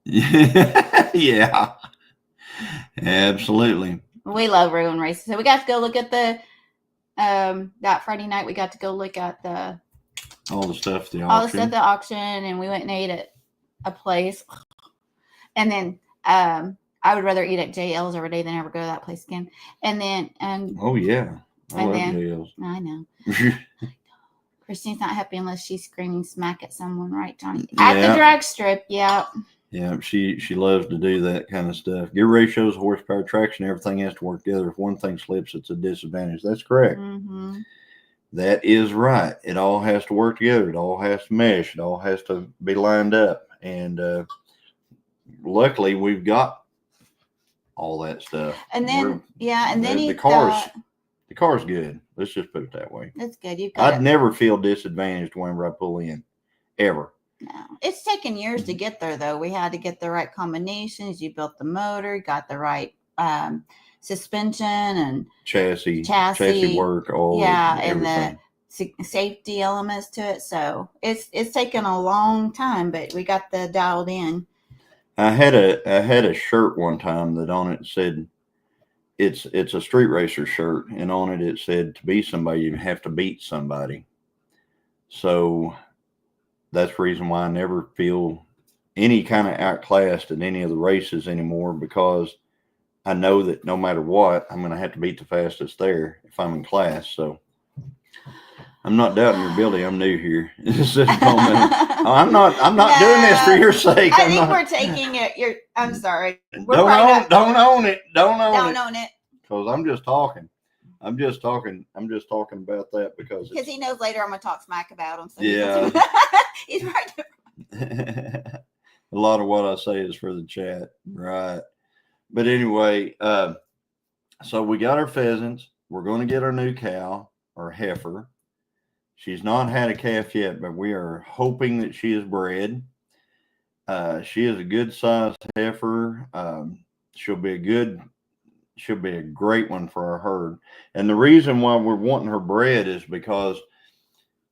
yeah, absolutely. We love road races. So we got to go look at that Friday night. We got to go look at all the stuff at the auction, and we went and ate at a place. And then I would rather eat at JL's every day than ever go to that place again. And then oh yeah, I love JL's. I know. Christine's not happy unless she's screaming smack at someone, right, Johnny? At the drag strip, yeah. Yeah, she loves to do that kind of stuff. Gear ratios, horsepower, traction, everything has to work together. If one thing slips, it's a disadvantage. That's correct. Mm-hmm. That is right. It all has to work together. It all has to mesh. It all has to be lined up. And luckily, we've got all that stuff. And then, the car's good. Let's just put it that way. That's good. I'd never feel disadvantaged whenever I pull in, ever. No, it's taken years to get there, though. We had to get the right combinations. You built the motor, got the right suspension and chassis work, and the safety elements to it. So it's taken a long time, but we got the dialed in. I had a shirt one time that on it said it's a street racer shirt, and on it said to be somebody you have to beat somebody. So that's the reason why I never feel any kind of outclassed at any of the races anymore, because I know that no matter what, I'm going to have to beat the fastest there if I'm in class. So I'm not doubting your ability. I'm new here. I'm not doing this for your sake. I think we're taking it. I'm sorry. Don't own it. Don't own it. Because I'm just talking. I'm just talking about that because he knows later I'm going to talk smack about him. So yeah. He's right. A lot of what I say is for the chat. Right. But anyway, so we got our pheasants. We're going to get our new cow, or heifer. She's not had a calf yet, but we are hoping that she is bred. She is a good sized heifer. She'll be a great one for our herd. And the reason why we're wanting her bred is because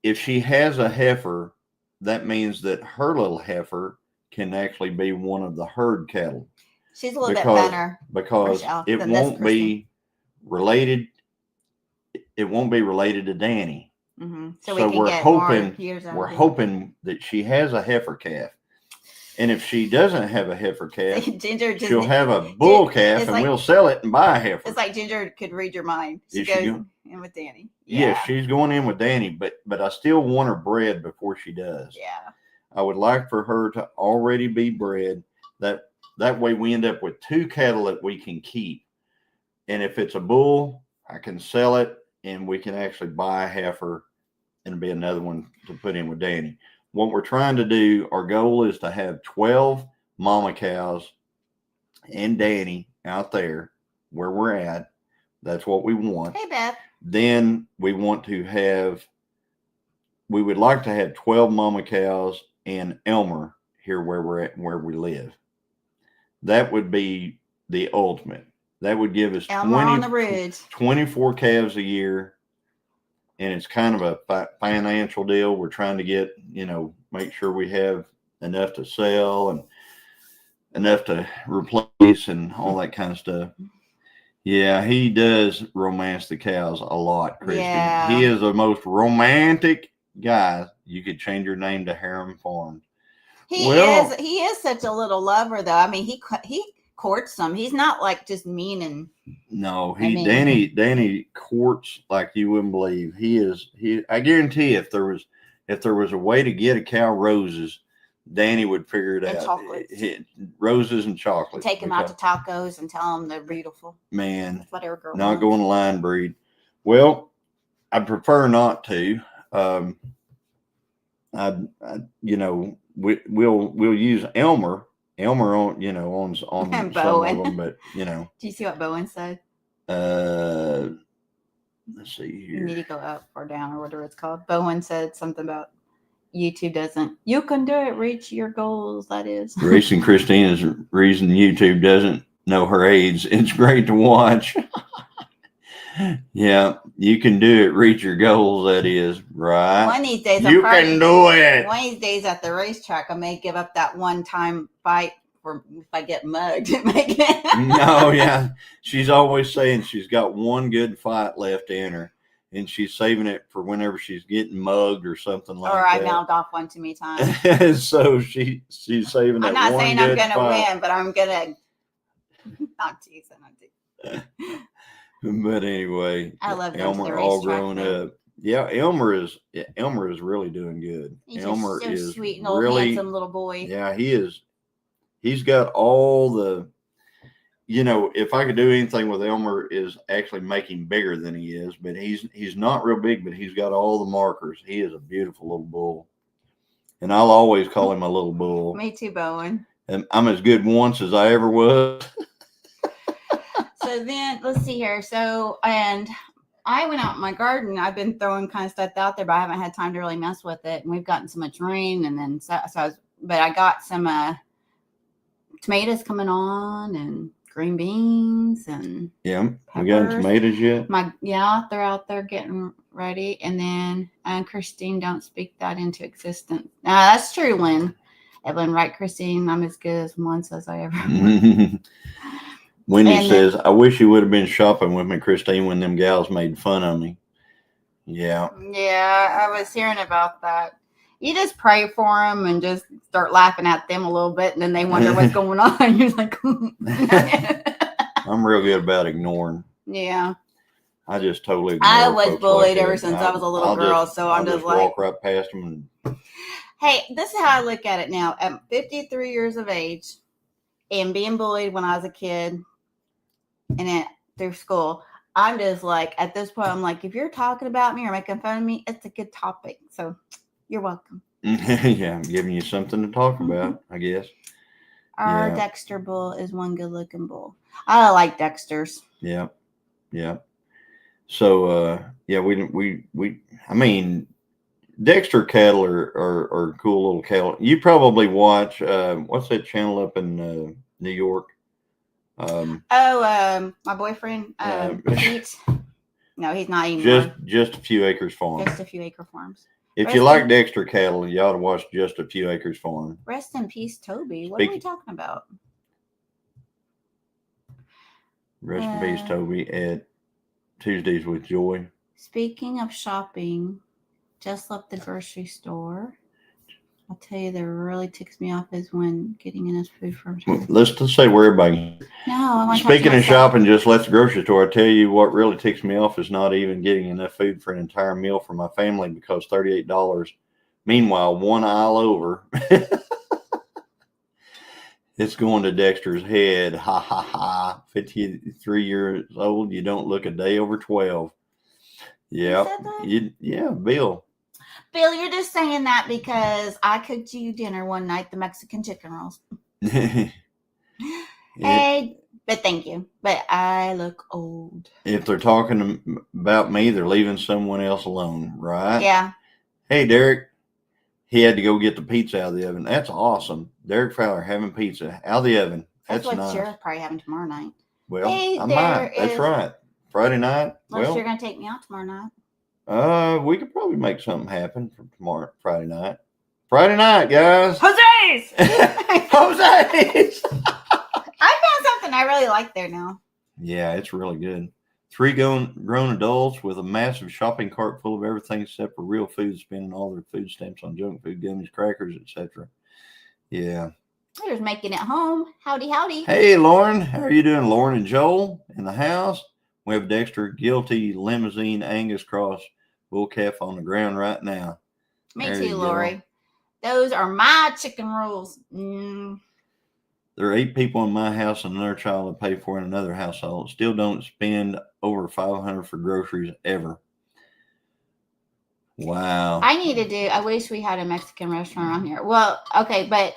if she has a heifer, that means that her little heifer can actually be one of the herd cattle. She's a little bit better because it won't be related. It won't be related to Danny. Mm-hmm. So we're hoping that she has a heifer calf, and if she doesn't have a heifer calf, she'll have a bull calf, and we'll sell it and buy a heifer. It's like Ginger could read your mind. She goes in with Danny. Yes, she's going in with Danny, but I still want her bred before she does. Yeah, I would like for her to already be bred. That way we end up with two cattle that we can keep. And if it's a bull, I can sell it and we can actually buy a heifer and be another one to put in with Danny. What we're trying to do, our goal is to have 12 mama cows and Danny out there where we're at. That's what we want. Hey, Beth. Then we would like to have 12 mama cows and Elmer here where we're at, where we live. That would be the ultimate. That would give us 24 calves a year. And it's kind of a financial deal. We're trying to get, make sure we have enough to sell and enough to replace and all that kind of stuff. Yeah, he does romance the cows a lot, Christy. Yeah. He is the most romantic guy. You could change your name to Harem Farm. He is such a little lover, though. I mean, he courts them. He's not like just mean and No, I mean- Danny courts like you wouldn't believe. I guarantee if there was a way to get a cow roses, Danny would figure it And out. chocolates. Roses and chocolates. take him out to tacos and tell him they're beautiful. Man, That's what every girl not wants. going to line breed. Well, I prefer not to. We'll use Elmer on some And of Bowen. them, but Do you see what Bowen said? let's see You here. need to go up or down or whatever it's called. Bowen said something about YouTube doesn't. You can do it. Reach your goals. That is. Racing Christina's reason YouTube doesn't know her age. It's great to watch. Yeah, you can do it. Reach your goals. That is right. One of these days, You can do it. One of these days at the racetrack, I may give up that one-time fight for if I get mugged. No, yeah. She's always saying she's got one good fight left in her, and she's saving it for whenever she's getting mugged or something like Or I that. mouthed off one too many times. So she's saving it. I'm not saying I'm gonna fight. win, but I'm gonna not teasing. But anyway, I love going to the Elmer all racetrack, grown though. up. Yeah, Elmer is really doing good. He's Elmer just so is sweet and old really handsome little boy. Yeah, he is. He's got all the. If I could do anything with Elmer is actually make him bigger than he is, but he's not real big, but he's got all the markers. He is a beautiful little bull, and I'll always call him a little bull. Me too, Bowen. And I'm as good once as I ever was. So then let's see here. So, and I went out in my garden. I've been throwing kind of stuff out there, but I haven't had time to really mess with it. And we've gotten so much rain, and then but I got some tomatoes coming on and green beans and Yeah, we got peppers. tomatoes yet? They're out there getting ready. And then Christine, don't speak that into existence. That's true, Lynn. Evelyn, right, Christine? I'm as good as once as I ever. Wendy And says, I wish you would have been shopping with me, Christine, when them gals made fun of me. Yeah. Yeah, I was hearing about that. You just pray for them and just start laughing at them a little bit, and then they wonder what's going on. You're like, I'm real good about ignoring. yeah. I just totally ignore I was folks bullied like ever that. since I was a little I'll girl, so I'm I'll just like, walk right past them. hey, this is how I look at it now. At 53 years of age and being bullied when I was a kid and through school, I'm just like, at this point, I'm like, if you're talking about me or making fun of me, it's a good topic. So you're welcome. Yeah, I'm giving you something to talk about, I guess. Our Yeah. Dexter bull is one good looking bull. I like Dexters. Yeah. Yeah. So, I mean, Dexter cattle are cool little cattle. You probably watch, what's that channel up in New York? My boyfriend, Pete. No, he's not anymore. Just a few acres farm. Just a few acre farms. If you like Dexter cattle, you ought to watch Just a Few Acres farm. Rest in peace, Toby. What are we talking about? Rest in peace, Toby, at Tuesdays with Joy. Speaking of shopping, just left the grocery store. I'll tell you, that really ticks me off is when getting enough food from her. Let's say where everybody. No, I want to Speaking of shopping, just left the grocery store. I tell you what really ticks me off is not even getting enough food for an entire meal for my family because $38. Meanwhile, one aisle over, it's going to Dexter's head. Ha ha ha! 53 years old, you don't look a day over 12. Yeah, Bill. Bill, you're just saying that because I cooked you dinner one night, the Mexican chicken rolls. Hey, but thank you. But I look old. If they're talking about me, they're leaving someone else alone, right? Yeah. Hey, Derek. He had to go get the pizza out of the oven. That's awesome. Derek Fowler having pizza out of the oven. That's what nice. Sheriff's probably having tomorrow night. Well, hey, I might. That's right. Friday night. Unless you're going to take me out tomorrow night. We could probably make something happen for tomorrow, Friday night. Friday night, guys. Jose's! Jose's! I found something I really like there now. Yeah, it's really good. 3 grown adults with a massive shopping cart full of everything except for real food, spending all their food stamps on junk food, gummies, crackers, etc. Yeah. We're just making it home. Howdy, howdy. Hey, Lauren. How are you doing? Lauren and Joel in the house. We have Dexter Guilty Limousine Angus Cross Bull Calf on the ground right now. Me There too, you go. Lori. Those are my chicken rules. Mm. There are 8 people in my house and another child to pay for in another household. Still don't spend over $500 for groceries ever. Wow. I wish we had a Mexican restaurant around here. Well, okay, but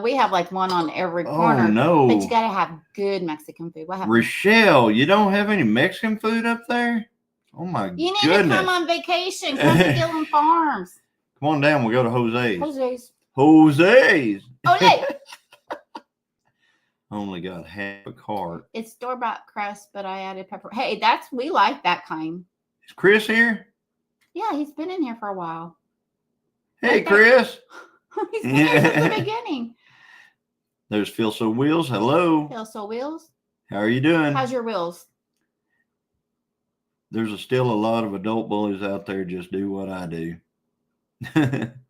we have like one on every corner. Oh, no. But you got to have good Mexican food. What happened? Rochelle, you don't have any Mexican food up there? Oh, my goodness. You need to come on vacation. Come to Gilliam Farms. Come on down. We'll go to Jose's. Jose's. Jose. Only got half a cart. It's store-bought crust, but I added pepper. Hey, we like that kind. Is Chris here? Yeah, he's been in here for a while. Hey, Chris. He's been here since the beginning. There's Phil So Wheels. Hello. Phil So Wheels. How are you doing? How's your wheels? There's still a lot of adult bullies out there. Just do what I do.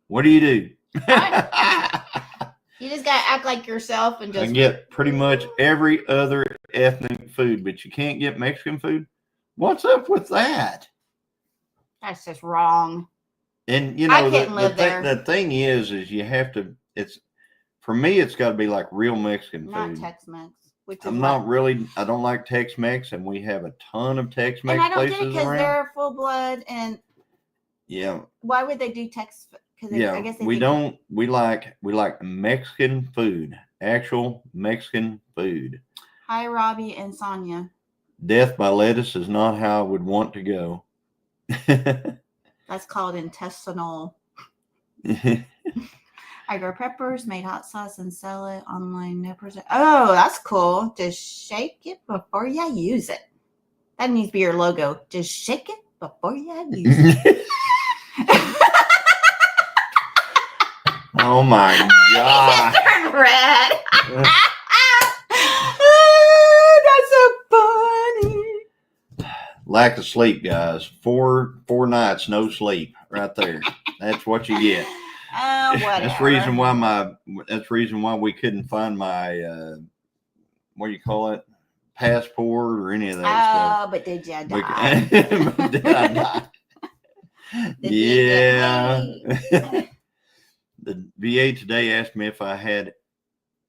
What do you do? You just gotta act like yourself and just. I get pretty much every other ethnic food, but you can't get Mexican food. What's up with that? That's just wrong. And you know, I couldn't live there. The thing is you have to. For me, it's got to be like real Mexican food. Not Tex-Mex. I don't like Tex-Mex, and we have a ton of Tex-Mex places around. And I don't get it because they're full blood, and yeah. Why would they do Tex? Yeah, I guess we don't. We like Mexican food, actual Mexican food. Hi, Robbie and Sonia. Death by lettuce is not how I would want to go. That's called intestinal. I grow peppers, made hot sauce, and sell it online. No percent. Oh, that's cool. Just shake it before you use it. That needs to be your logo. Just shake it before you use it. Oh my God. It turned red. That's so funny. Lack of sleep, guys. Four nights, no sleep right there. That's what you get. Whatever. That's the reason why we couldn't find my what do you call it? Passport or any of that stuff. Oh, but did you die? Did I die? Yeah. The VA today asked me if I had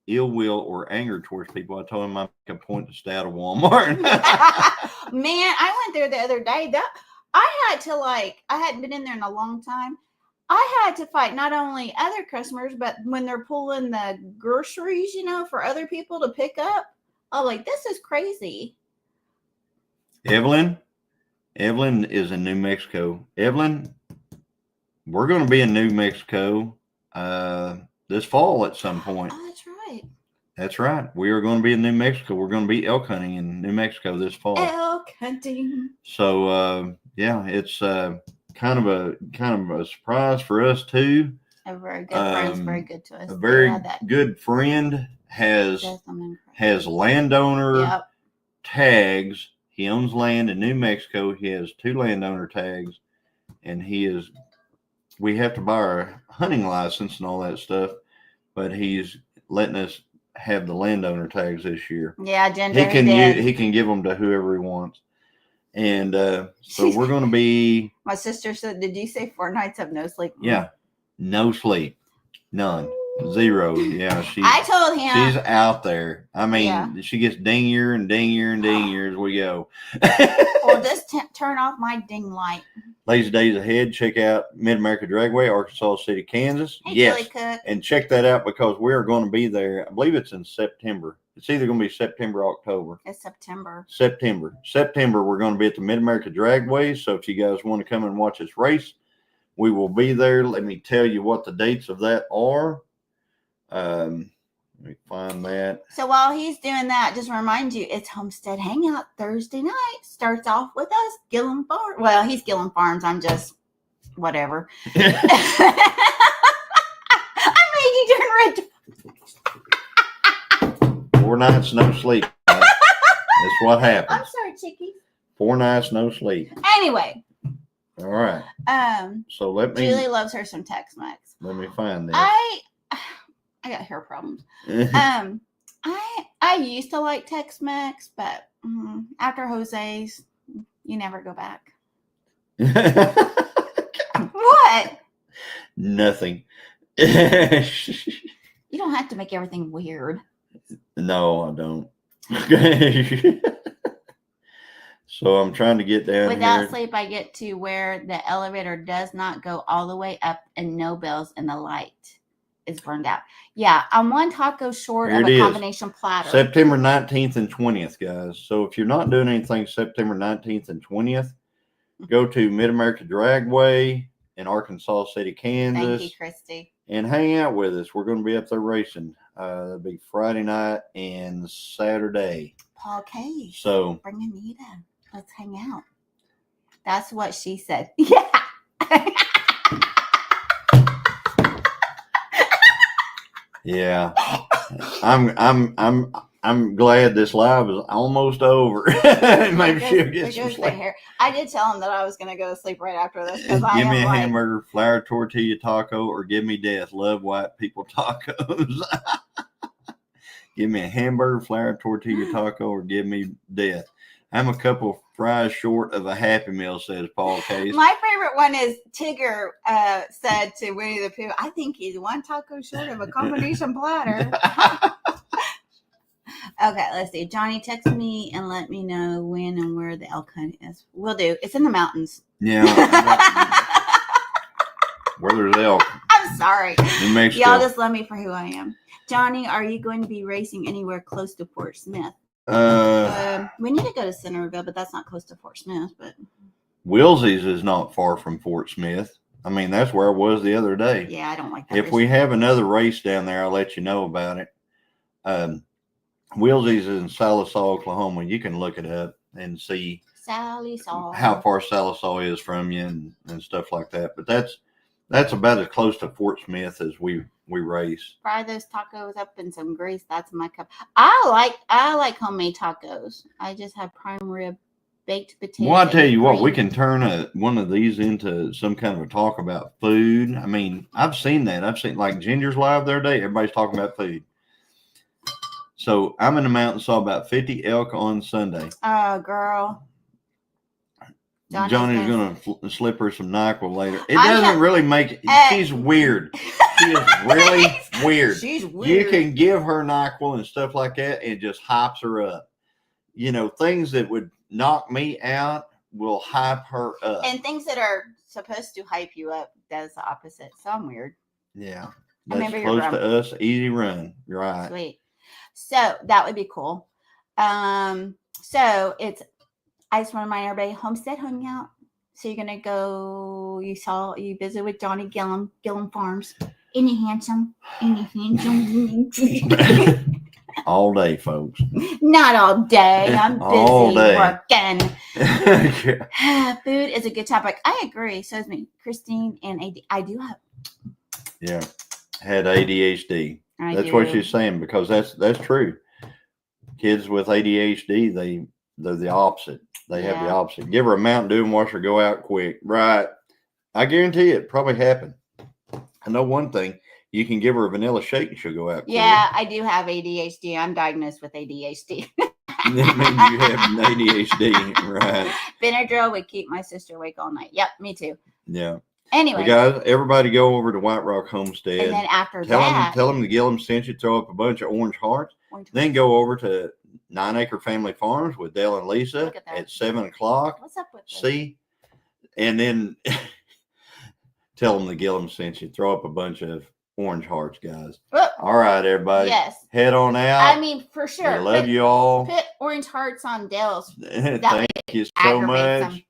ill will or anger towards people. I told him I make a point to stay out of Walmart. Man, I went there the other day. I hadn't been in there in a long time. I had to fight not only other customers, but when they're pulling the groceries, for other people to pick up. I'm like, this is crazy. Evelyn is in New Mexico. Evelyn, we're going to be in New Mexico this fall at some point. Oh, that's right. That's right. We are going to be in New Mexico. We're going to be elk hunting in New Mexico this fall. Elk hunting. So yeah, it's kind of a surprise for us too. A very good friend, very good to us. A very good friend has landowner tags. He owns land in New Mexico. He has 2 landowner tags, and we have to buy our hunting license and all that stuff, but he's letting us have the landowner tags this year. Yeah, he can give them to whoever he wants. And so we're going to be. My sister said, "Did you say 4 nights of no sleep?" Yeah, no sleep, none, 0. Yeah, I told him she's out there. I mean, she gets dingier and dingier and dingier as we go. Well, just turn off my ding light. Lazy days ahead. Check out Mid America Dragway, Arkansas City, Kansas. Hey, yes, Cook. And check that out because we're going to be there. I believe it's in September. It's either going to be September or October. It's September. September, we're going to be at the Mid America Dragway. So if you guys want to come and watch this race, we will be there. Let me tell you what the dates of that are. Let me find that. So while he's doing that, just remind you, it's Homestead Hangout Thursday night. Starts off with us, Gilliam Farms. Well, he's Gilliam Farms. I'm just whatever. I made you turn red. 4 nights, no sleep. That's what happens. I'm sorry, Chicky. 4 nights, no sleep. Anyway. All right. So Julie loves her some Tex-Mex. Let me find that. I got hair problems. I used to like Tex-Mex, but after Jose's, you never go back. What? Nothing. You don't have to make everything weird. No, I don't. So I'm trying to get down Without here. sleep, I get to where the elevator does not go all the way up and no bells and the light is burned out. Yeah, I'm one taco short Here of it a is. combination platter. September 19th and 20th, guys. So if you're not doing anything September 19th and 20th, go to Mid-America Dragway in Arkansas City, Kansas. Thank you, Christy. And hang out with us. We're going to be up there racing. It'll be Friday night and Saturday. Paul Case. So bring Anita. Let's hang out. That's what she said. Yeah. Yeah. I'm glad this live is almost over. Maybe she'll get some sleep. I did tell him that I was going to go to sleep right after this. Give me a hamburger, flour tortilla taco, or give me death. Love white people tacos. Give me a hamburger, flour tortilla taco, or give me death. I'm a couple of fries short of a Happy Meal, says Paul Case. My favorite one is Tigger said to Winnie the Pooh, I think he's one taco short of a combination platter. Okay, let's see. Johnny, text me and let me know when and where the elk hunt is. Will do. It's in the mountains. Yeah. Where there's elk. I'm sorry. New Mexico. Y'all just love me for who I am. Johnny, are you going to be racing anywhere close to Fort Smith? We need to go to Centerville, but that's not close to Fort Smith. But Wilsey's is not far from Fort Smith. I mean, that's where I was the other day. Yeah, I don't like that. If we have another race down there, I'll let you know about it. Wilsey's is in Sallisaw, Oklahoma. You can look it up and see how far Sallisaw is from you and stuff like that. But that's about as close to Fort Smith as we race. Fry those tacos up in some grease. That's my cup. I like homemade tacos. I just have prime rib, baked potatoes. Well, I tell you what, we can turn one of these into some kind of a talk about food. I mean, I've seen that. I've seen like Ginger's Live the other day. Everybody's talking about food. So I'm in the mountains, saw about 50 elk on Sunday. Oh, girl. Johnny's going to slip her some NyQuil later. It doesn't really make it. She's weird. She is really weird. She's weird. You can give her NyQuil and stuff like that, and it just hypes her up. You know, things that would knock me out will hype her up. And things that are supposed to hype you up does the opposite. So I'm weird. Yeah. That's close to us. Easy run. You're right. Sweet. So that would be cool. So I just want to remind everybody, Homestead Hangout. So you're gonna go. You visit with Johnny Gilliam Farms. Ain't he handsome? Ain't he handsome? All day, folks. Not all day. I'm busy working. Food is a good topic. I agree. So is me, Christine, and AD. I do have. Yeah, had ADHD. That's what she's saying, because that's true. Kids with ADHD, they're the opposite. They have the opposite. Give her a Mountain Dew and watch her go out quick. Right. I guarantee it probably happened. I know one thing. You can give her a vanilla shake and she'll go out quick. Yeah, I do have ADHD. I'm diagnosed with ADHD. That means you have an ADHD, right? Benadryl would keep my sister awake all night. Yep, me too. Yeah. Anyway, guys, everybody go over to White Rock Homestead. And then after tell them the Gilliam sent you. Throw up a bunch of orange hearts. Then go over to 9 Acre Family Farms with Dale and Lisa at 7:00. What's up with this? See? And then tell them the Gilliam sent you. Throw up a bunch of orange hearts, guys. Whoop. All right, everybody. Yes. Head on out. I mean, for sure. I love you all. Put orange hearts on Dale's. Thank you so much.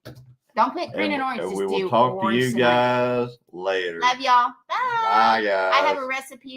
Don't put green and orange. We will talk to you guys later. Love y'all. Bye. Bye, guys. I have a recipe